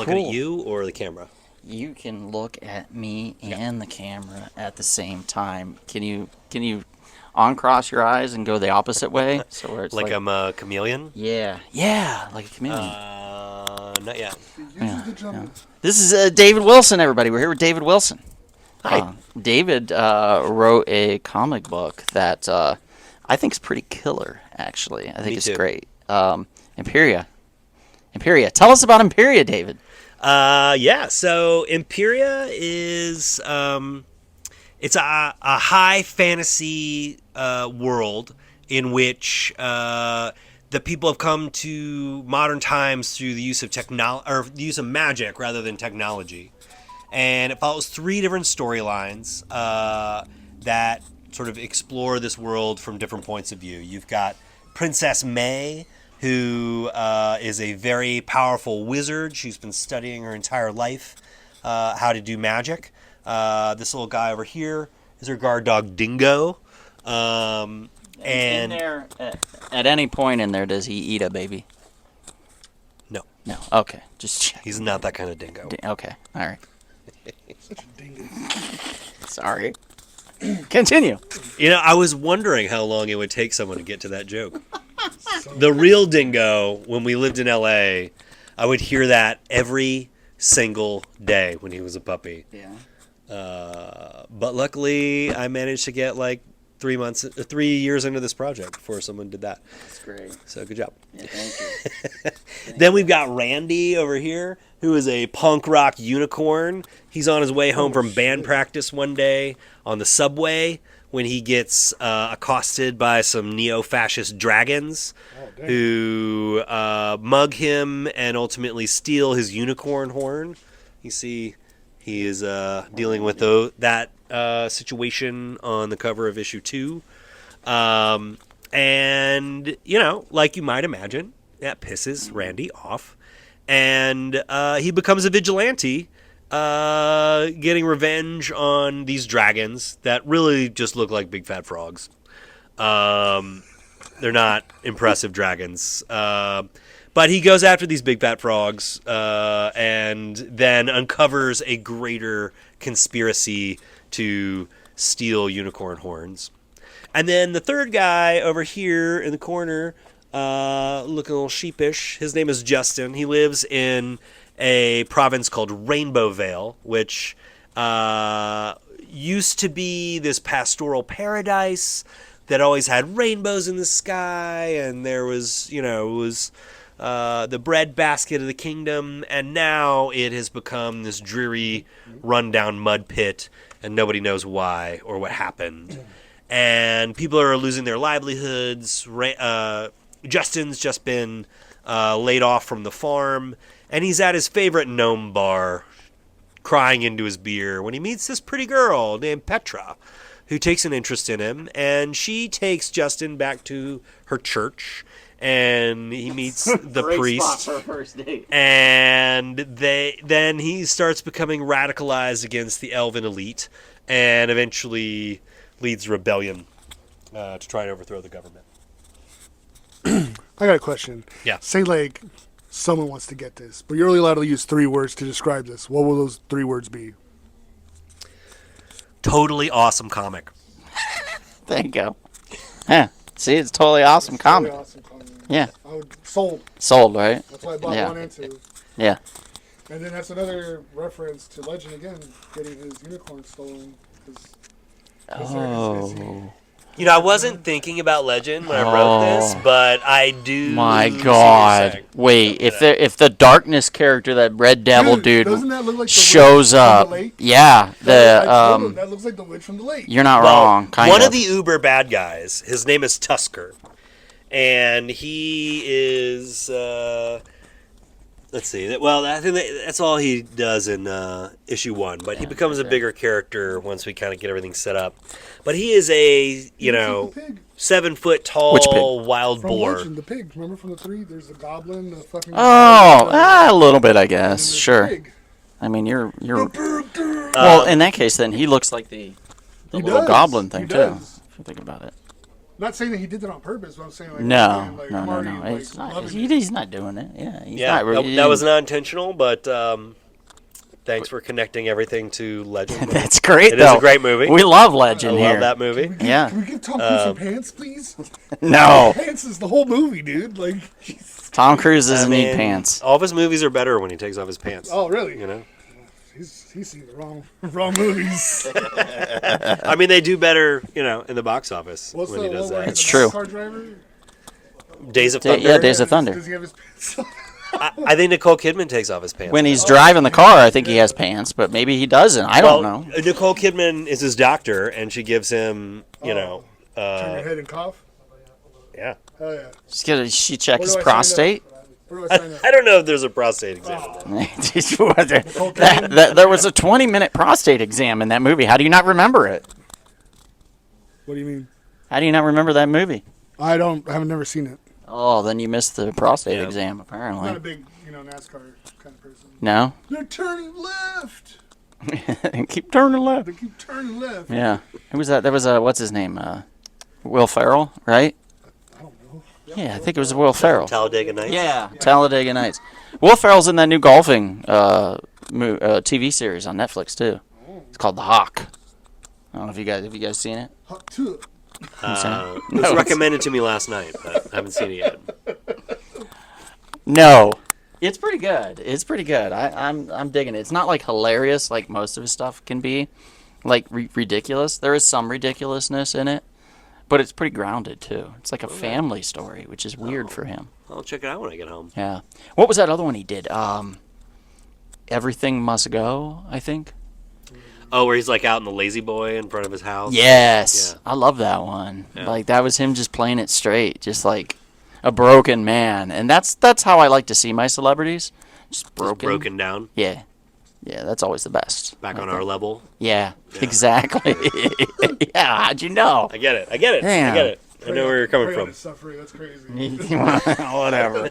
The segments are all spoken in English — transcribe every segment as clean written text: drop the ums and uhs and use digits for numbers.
looking at you or the camera? You can look at me and the camera at the same time. Can you uncross your eyes and go the opposite way? So where it's Like I'm a chameleon? Yeah, like a chameleon. Not yet. Yeah. This is David Wilson, everybody. We're here with David Wilson. Hi. David wrote a comic book that I think is pretty killer, actually. I think it's great. EMPIRIA. Tell us about EMPIRIA, David. So EMPIRIA is it's a high fantasy world in which the people have come to modern times through the use of the use of magic rather than technology. And it follows 3 different storylines that sort of explore this world from different points of view. You've got Princess May, who is a very powerful wizard. She's been studying her entire life how to do magic. This little guy over here is her guard dog, Dingo. And in there, at any point in there, does he eat a baby? No. No. Okay. Just check. He's not that kind of dingo. Okay. All right. Such a dingo. Sorry. Continue. You know, I was wondering how long it would take someone to get to that joke. The real dingo, when we lived in L.A., I would hear that every single day when he was a puppy. Yeah. But luckily, I managed to get like 3 years into this project before someone did that. That's great. So good job. Yeah, thank you. Then we've got Randy over here, who is a punk rock unicorn. He's on his way home from band practice one day on the subway when he gets accosted by some neo-fascist dragons who mug him and ultimately steal his unicorn horn. You see, he is dealing with that situation on the cover of issue 2. And, you know, like you might imagine, that pisses Randy off. And he becomes a vigilante, getting revenge on these dragons that really just look like big fat frogs. They're not impressive dragons. But he goes after these big fat frogs and then uncovers a greater conspiracy to steal unicorn horns. And then the third guy over here in the corner, looking a little sheepish, his name is Justin. He lives in a province called Rainbow Vale, which used to be this pastoral paradise that always had rainbows in the sky, and there was, you know, it was the breadbasket of the kingdom, and now it has become this dreary, rundown mud pit, and nobody knows why or what happened. And people are losing their livelihoods. Justin's just been laid off from the farm, and he's at his favorite gnome bar, crying into his beer, when he meets this pretty girl named Petra, who takes an interest in him, and she takes Justin back to her church, and he meets the priest. Spot for a first date. And then he starts becoming radicalized against the elven elite, and eventually leads rebellion to try and overthrow the government. I got a question. Yeah. Say like someone wants to get this, but you're only allowed to use 3 words to describe this. What will those 3 words be? Totally awesome comic. There you go. Yeah. See, it's totally awesome comic. Totally awesome comic. Yeah. Sold, right? That's why I bought 1 and 2. Yeah. And then that's another reference to Legend again, getting his unicorn stolen. Oh. You know, I wasn't thinking about Legend when I wrote this, but I do. My God! Wait, if the darkness character, that Red Devil dude, doesn't that look like the shows up, yeah, that looks like the witch from the lake. You're not wrong. One of the uber bad guys, his name is Tusker, and he is. Let's see. Well, I think that's all he does in issue 1. But he becomes a bigger character once we kind of get everything set up. But he is a 7-foot tall wild boar. Legend, the pig. Remember from the 3? There's the goblin, the fucking. A little bit, I guess. Sure. Pig. I mean, you're. Well, in that case, then he looks like the little goblin thing too. If you think about it. Not saying that he did that on purpose, but I'm saying like, No, man, like, no, I'm no, already, no. like, He's not. loving it. He's not doing it. Yeah, he's Yeah, not. that was not intentional, but thanks for connecting everything to Legend. That's great. It though. is a great movie. We love I Legend here. love that movie. Yeah. Can we give Tom Cruise some pants, please? No, Pants is the whole movie, dude. Like, Tom Cruise I doesn't mean, need pants. all of his movies are better when he takes off his pants. oh really? You know, He's seen the wrong movies. I mean, they do better, in the box office What's when the he does one where that. he's It's a true. car driver? Days of Thunder. Yeah, Days of Thunder. Does he have his pants on? I think Nicole Kidman takes off his pants. When he's driving the car, I think he has pants, but maybe he doesn't. I don't know. Nicole Kidman is his doctor, and she gives him, Turn your head and cough. yeah. Hell yeah. She check Where his do I sign prostate. Where do I sign up? I don't know if there's a prostate exam. There was a 20-minute prostate exam in that movie. How do you not remember it? What do you mean? How do you not remember that movie? I haven't never seen it. Oh, then you missed the prostate exam, I'm not a apparently. big, NASCAR kind of person. No? They're turning left. Keep turning left. They keep turning left. Yeah. Who was that? There was a, what's his name? Will Ferrell, right? I don't know. Yeah, I think it was Will Ferrell. Talladega Nights. Yeah, Talladega Nights. Will Ferrell's in that new golfing TV series on Netflix, too. It's called The Hawk. I don't know if you guys seen it? Hot too. It was recommended to me last night, but I haven't seen it yet. No. It's pretty good. It's pretty good. I'm digging it. It's not like hilarious like most of his stuff can be, like ridiculous. There is some ridiculousness in it, but it's pretty grounded too. It's like a family story, which is weird for him. I'll check it out when I get home. Yeah. What was that other one he did? Everything Must Go, I think. Oh, where he's like out in the Lazy Boy in front of his house. Yes. Yeah. I love that one. Yeah. Like that was him just playing it straight, just like a broken man. And that's how I like to see my celebrities. Just broken. Just broken down. Yeah. Yeah, that's always the best. Back I on think. our level. Yeah, exactly. Yeah, how'd you know? I get it. I get it. Damn. I get it. I know where you're coming Pray on from. his suffering. That's crazy. Whatever.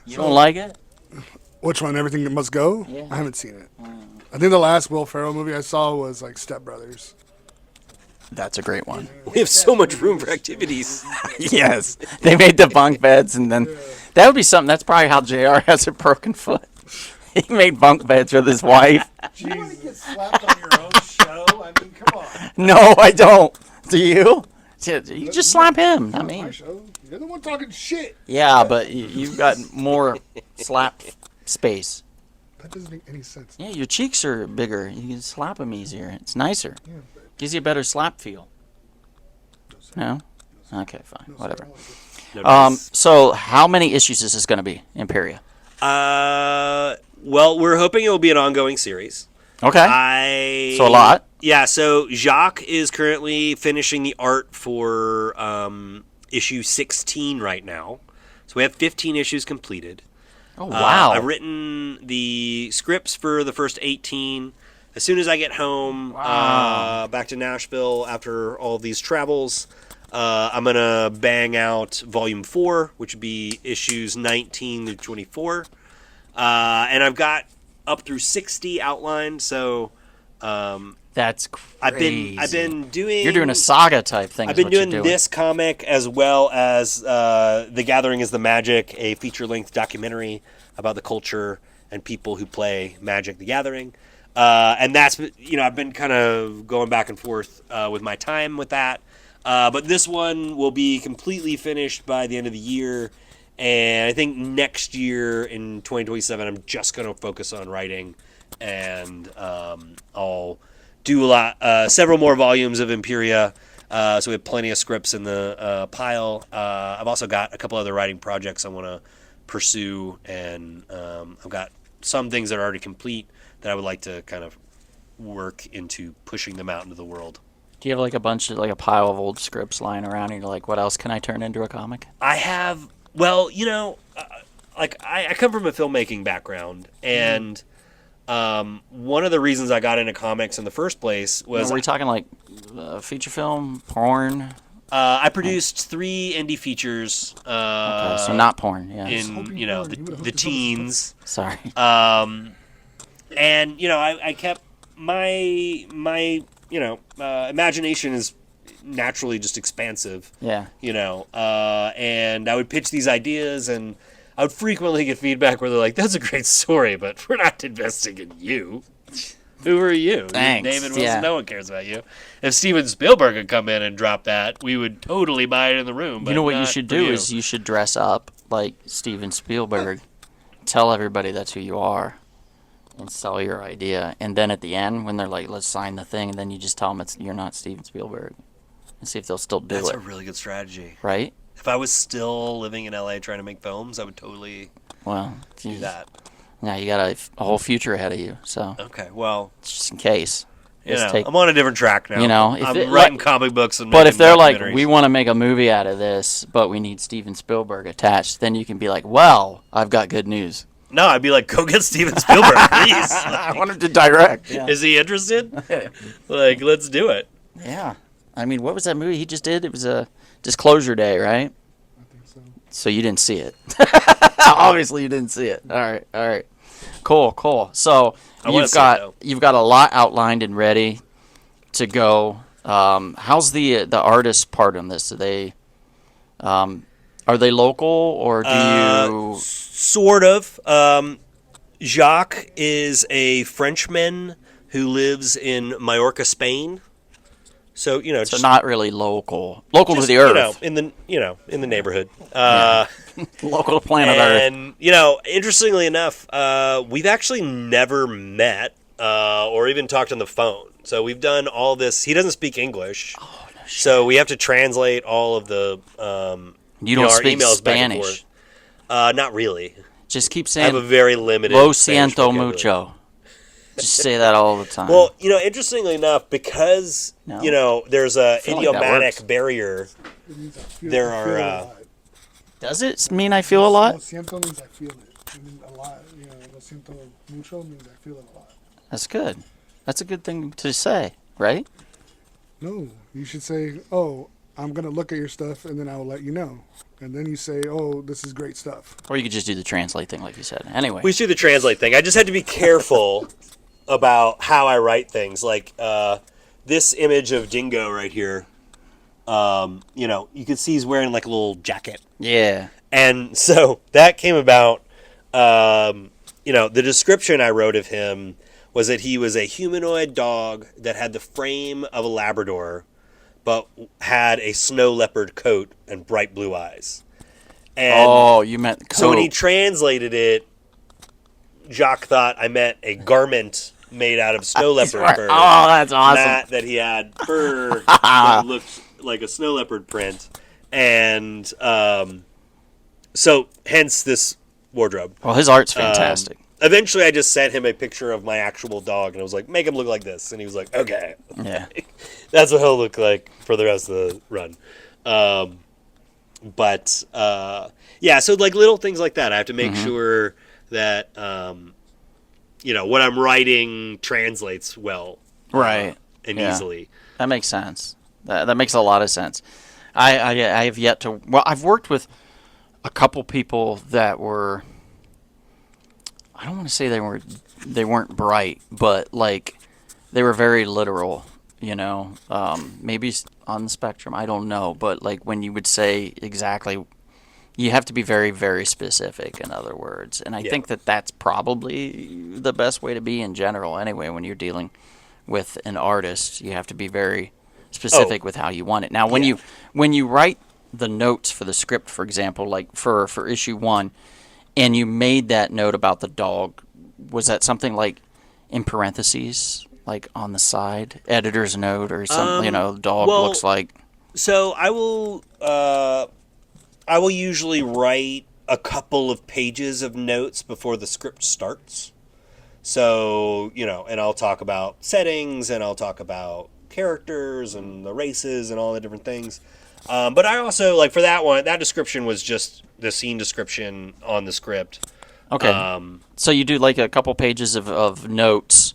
You don't like it? Which one? Everything That Must Go? Yeah. I haven't seen it. I think the last Will Ferrell movie I saw was like Step Brothers. That's a great one. We have so much room for activities. Yes. They made the bunk beds, and then that would be something. That's probably how JR has a broken foot. He made bunk beds with his wife. You want to get slapped on your own show? I mean, come on. No, I don't. Do you? You just slap him, not My me. show. You're the one talking shit. Yeah, but you've got more slap space. That doesn't make any sense. Yeah, your cheeks are bigger. You can slap them easier. It's nicer. Gives you a better slap feel. No? Okay, fine. Whatever. No, So how many issues is this going to be, Imperia? well, we're hoping it will be an ongoing series. Okay. So a lot. Yeah, so Jacques is currently finishing the art for issue 16 right now. So we have 15 issues completed. Oh, wow. I've written the scripts for the first 18. As soon as I get home back to Nashville after all these travels, I'm going to bang out Volume 4, which would be issues 19 through 24. And I've got up through 60 outlined, so That's crazy. I've been doing... You're doing a saga type thing. I've been doing this comic as well as The Gathering is the Magic, a feature-length documentary about the culture and people who play Magic the Gathering. And that's, I've been kind of going back and forth with my time with that. But this one will be completely finished by the end of the year. And I think next year in 2027, I'm just going to focus on writing. And I'll do several more volumes of Imperia. So we have plenty of scripts in the pile. I've also got a couple other writing projects I want to pursue. And I've got some things that are already complete that I would like to kind of work into pushing them out into the world. Do you have like a pile of old scripts lying around and you're like, what else can I turn into a comic? I have, well, I come from a filmmaking background, and one of the reasons I got into comics in the first place was... Were we talking like feature film, porn? I produced 3 indie features. Okay, so not porn, yeah. In, the teens. Sorry. And, I kept my imagination is naturally just expansive. Yeah. And I would pitch these ideas, and I would frequently get feedback where they're like, "That's a great story, but we're not investing in you. Who are you? Thanks. David Wilson. Yeah. No one cares about you." If Steven Spielberg had come in and dropped that, we would totally buy it in the room. But You know what you not should for do you. is you should dress up like Steven Spielberg. Tell everybody that's who you are. And sell your idea. And then at the end, when they're like, let's sign the thing, and then you just tell them you're not Steven Spielberg. And see if they'll still do That's it. a really good strategy. Right? If I was still living in LA trying to make films, I would totally Well, do that. Yeah, you got a whole future ahead of you. So, Okay, well, just in case. I'm on a different track now. If I'm it- writing like- comic books and But if making they're like, documentaries. we want to make a movie out of this, but we need Steven Spielberg attached, then you can be like, well, I've got good news. No, I'd be like, go get Steven Spielberg, please. I wanted to direct. Yeah. Is he interested? Like, let's do it. Yeah. I mean, what was that movie he just did? It was a Disclosure Day, right? I think so. So you didn't see it. Obviously, you didn't see it. All right. Cool. So I wanna you've see it, though. got a lot outlined and ready to go. How's the artist part on this? Are they local, or do you? Sort of. Jacques is a Frenchman who lives in Majorca, Spain. So So just not really local. Local to just, the earth. in the neighborhood. Local to planet Earth. And interestingly enough, we've actually never met or even talked on the phone. So we've done all this. He doesn't speak English, so we have to translate all of the You don't our speak emails back and Spanish. forth. Not really. Just keep I have a saying very limited. "Lo Spanish siento vocabulary. mucho." Just say that all the time. Well, interestingly enough, because No. there's a feel like that works. idiomatic barrier. It means I feel, There I are, feel it a uh, lot. Does it mean I feel a lot? Lo siento means I feel it. It means a lot. Lo siento mucho means I feel it a lot. That's good. That's a good thing to say, right? No, you should say, "Oh, I'm gonna look at your stuff, and then I will let you know." And then you say, "Oh, this is great stuff." Or you could just do the translate thing, like you said. Anyway, We should do the translate thing. I just had to be careful about how I write things. Like this image of Dingo right here. You can see he's wearing like a little jacket. yeah. And so that came about, the description I wrote of him was that he was a humanoid dog that had the frame of a Labrador, but had a snow leopard coat and bright blue eyes. And You meant coat. so when he translated it, Jacques thought I meant a garment made out of snow leopard fur. Oh, that's awesome. Not that he had fur that looked like a snow leopard print. And so hence this wardrobe. Well, his art's fantastic. Eventually I just sent him a picture of my actual dog and I was like, make him look like this. And he was like, okay. Yeah. That's what he'll look like for the rest of the run. So like little things like that. I have to make sure that, what I'm writing translates well. Right. And Yeah. easily. That makes sense. That makes a lot of sense. I have yet to. Well, I've worked with a couple people that were. I don't want to say they weren't bright, but like they were very literal. Maybe on the spectrum. I don't know, but like when you would say exactly, you have to be very, very specific. In other words, and I think that's probably the best way to be in general. Anyway, when you're dealing with an artist, you have to be very specific with how you want it. Now, when you write the notes for the script, for example, like for issue 1, and you made that note about the dog, was that something like in parentheses, like on the side, editor's note or something? Dog looks like. So I will usually write a couple of pages of notes before the script starts. So, and I'll talk about settings and I'll talk about characters and the races and all the different things. But I also, like for that one, that description was just the scene description on the script. Okay. So you do like a couple pages of notes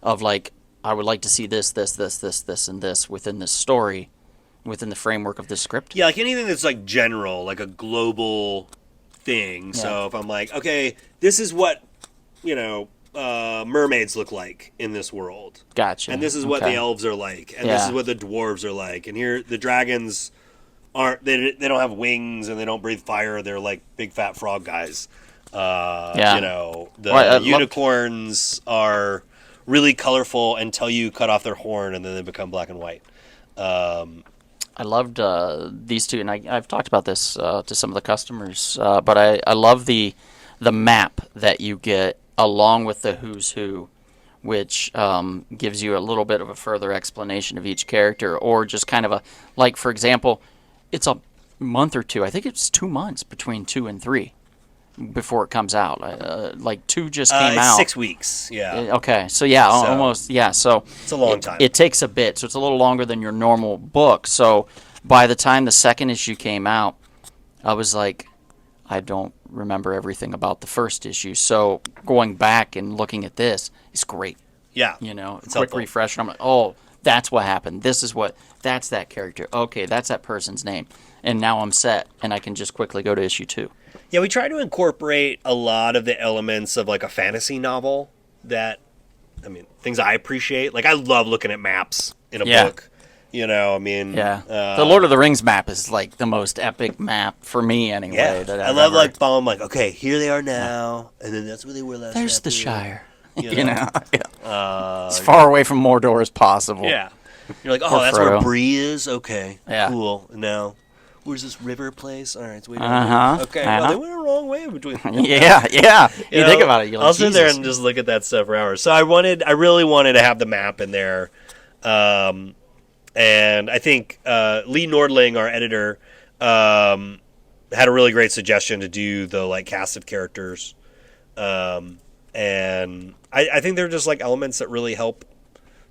of like, I would like to see this, and this within this story, within the framework of this script. Yeah, like anything that's like general, like a global thing. Yeah. So if I'm like, okay, this is what, mermaids look like in this world. Gotcha. And this is what the Okay. elves are like, and this Yeah. is what the dwarves are like. And here, the dragons aren't. They don't have wings and they don't breathe fire. They're like big fat frog guys. Yeah. You know, the Right, I love- unicorns are really colorful until you cut off their horn, and then they become black and white. I loved these two, and I've talked about this to some of the customers, but I love the map that you get along with the who's who, which gives you a little bit of a further explanation of each character, or just kind of a, like, for example, it's a month or two. I think it's 2 months between 2 and 3 before it comes out. Like 2 just came It's out. 6 weeks. Yeah, Okay, so yeah, So- almost, yeah. So it's a long time. It takes a bit, so it's a little longer than your normal book. So by the time the second issue came out, I was like, I don't remember everything about the first issue. So going back and looking at this is great. yeah, You know, It's quick helpful. refresh. And I'm like, oh, that's what happened. That's that character. Okay, that's that person's name. And now I'm set, and I can just quickly go to issue 2. Yeah, we try to incorporate a lot of the elements of like a fantasy novel that, I mean, things I appreciate. Like I love looking at maps in a Yeah. book. You know, I mean, Yeah, the Lord of the Rings map is like the most epic map for me, anyway. yeah. That I I've love ever- like following like, okay, here they are now, and then that's where they were last. There's the chapter. Shire. You You know? know, yeah. As far away from Mordor as possible. Yeah, you're like, oh, Poor that's where Frodo. Bree is. Okay, Yeah. cool. Now, where's this river place? All right, it's way down Uh-huh, here. Okay, uh-huh. well, they went a wrong way between. Yeah, yeah. You know, think about it, you're like, I'll sit there Jesus. and just look at that stuff for hours. So I really wanted to have the map in there, and I think Lee Nordling, our editor, had a really great suggestion to do the like cast of characters, and I think they're just like elements that really help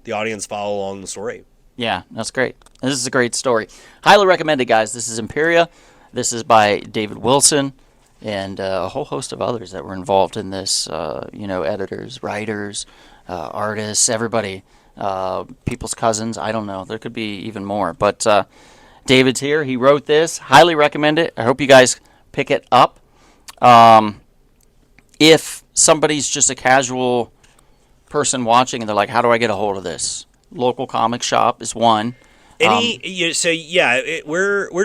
the audience follow along the story. Yeah, that's great. This is a great story. Highly recommended, guys. This is Imperia. This is by David Wilson and a whole host of others that were involved in this. Editors, writers, artists, everybody, people's cousins. I don't know. There could be even more. But David's here. He wrote this. Highly recommend it. I hope you guys pick it up. If somebody's just a casual person watching and they're like, how do I get a hold of this? Local comic shop is one. We're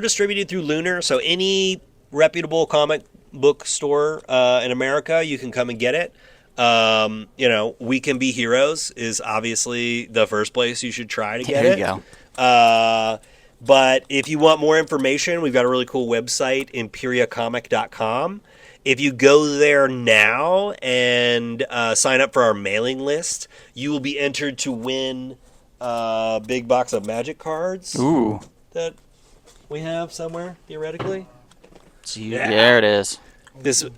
distributed through Lunar, so any reputable comic book store in America, you can come and get it. We Can Be Heroes is obviously the first place you should try to get There it. you go. But if you want more information, we've got a really cool website, EMPIRIAcomic.com. If you go there now and sign up for our mailing list, you will be entered to win a big box of Magic cards Ooh. that we have somewhere, theoretically. Yeah. There it is.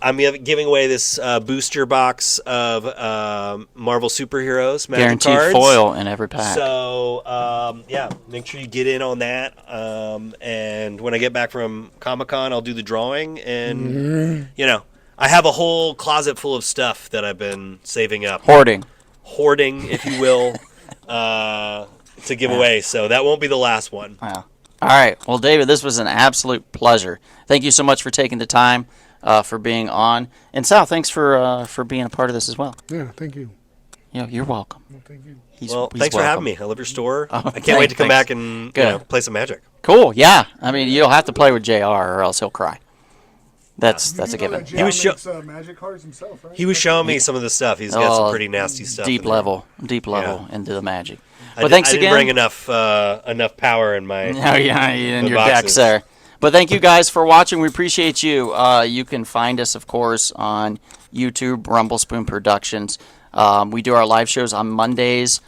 I'm giving away this booster box of Marvel superheroes Magic Guaranteed cards. foil in every pack. So, make sure you get in on that. And when I get back from Comic-Con, I'll do the drawing. And, I have a whole closet full of stuff that I've been saving up. Hoarding. Hoarding, if you will, to give away. So that won't be the last one. Wow. All right. Well, David, this was an absolute pleasure. Thank you so much for taking the time for being on. And Sal, thanks for being a part of this as well. Yeah, thank you. You're welcome. Well, thank you. He's Thanks for welcome. having me. I love your store. Oh, I can't wait to come thanks. back and Good. play some Magic. Cool. Yeah. I mean, you'll have to play with JR or else he'll cry. That's a You know given. that He was John makes, magic cards himself, right? He was showing me some of the stuff. He's got some pretty nasty stuff. Deep in there. level into the magic. I But did- thanks I didn't again. bring enough power in my. Oh, yeah, in the your boxes. decks there. But thank you guys for watching. We appreciate you. You can find us, of course, on YouTube, Rumble Spoon Productions. We do our live shows on Mondays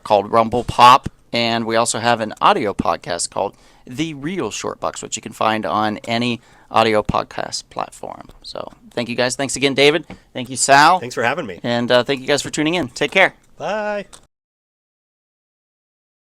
called Rumble Pop, and we also have an audio podcast called The Real Short Bucks, which you can find on any audio podcast platform. So thank you guys. Thanks again, David. Thank you, Sal. Thanks for having me. And thank you guys for tuning in. Take care. Bye.